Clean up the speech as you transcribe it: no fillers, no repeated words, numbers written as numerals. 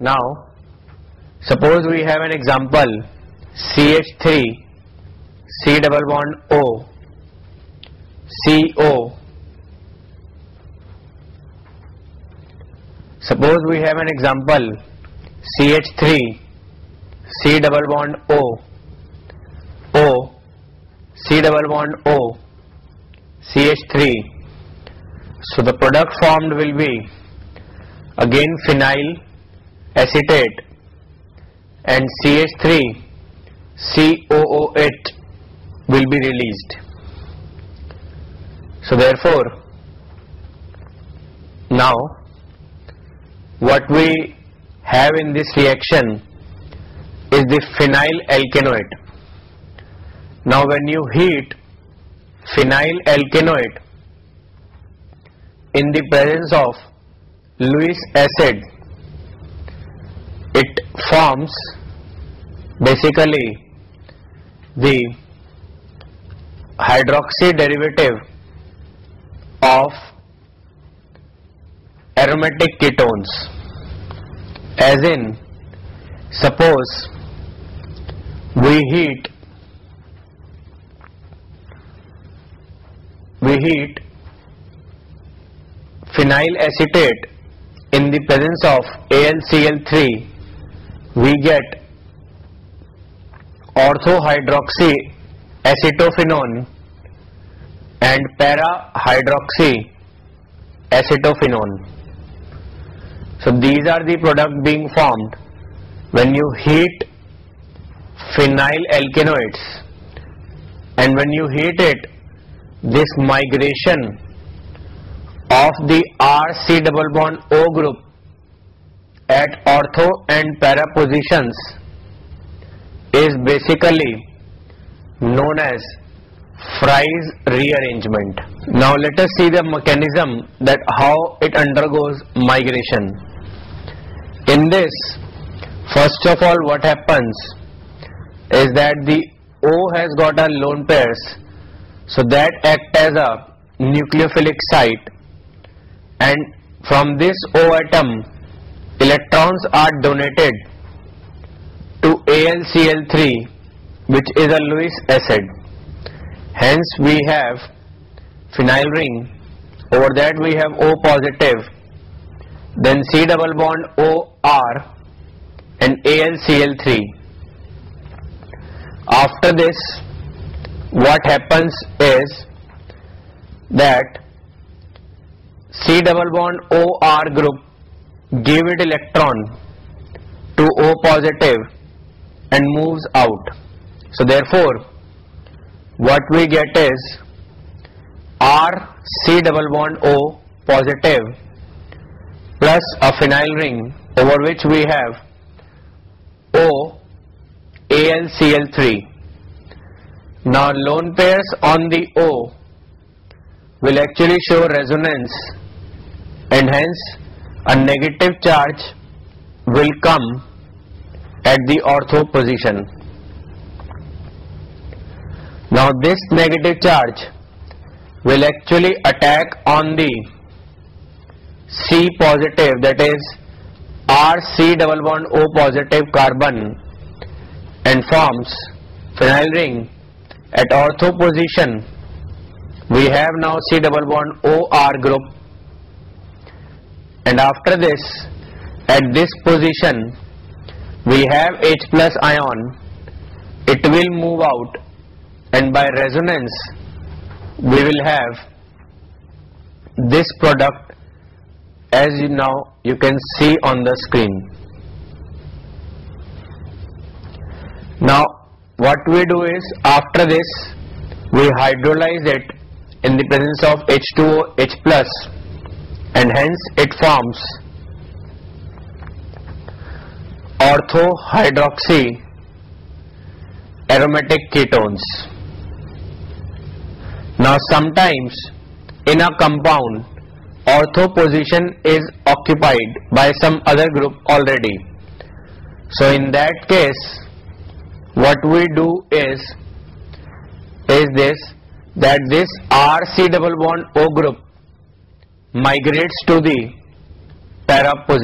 Now suppose we have an example CH3 C double bond O CO. Suppose we have an example CH3 C double bond O C double bond O CH3. So the product formed will be again phenyl acetate and CH3 COOH will be released. So therefore now what we have in this reaction is the phenyl alkanoate. Now when you heat phenyl alkanoate in the presence of Lewis acid, it forms basically the hydroxy derivative of aromatic ketones. As in, suppose we heat phenyl acetate in the presence of AlCl3, we get orthohydroxy acetophenone and para-hydroxy acetophenone. So these are the products being formed when you heat phenyl alkanoates, and when you heat it, this migration of the RC double bond O group at ortho and para positions is basically known as Fry's rearrangement. Now let us see the mechanism that how it undergoes migration. In this, first of all, what happens is that the O has got a lone pairs, so that act as a nucleophilic site, and from this O atom electrons are donated to AlCl3, which is a Lewis acid. Hence we have phenyl ring, over that we have O positive, then C double bond OR and AlCl3. After this, what happens is that C double bond OR group give it electron to O positive and moves out. So therefore what we get is R C double bond O positive plus a phenyl ring, over which we have O AlCl3. Now lone pairs on the O will actually show resonance, and hence a negative charge will come at the ortho position. Now this negative charge will actually attack on the C positive, that is RC double bond O positive carbon, and forms phenyl ring at ortho position. We have now C double bond OR group, and after this, at this position we have H plus ion. It will move out, and by resonance we will have this product as you can see on the screen. Now what we do is, after this we hydrolyze it in the presence of H2O H plus, and hence it forms orthohydroxy aromatic ketones. Now sometimes in a compound ortho position is occupied by some other group already. So in that case what we do is that this RC double bond O group migrates to the para position.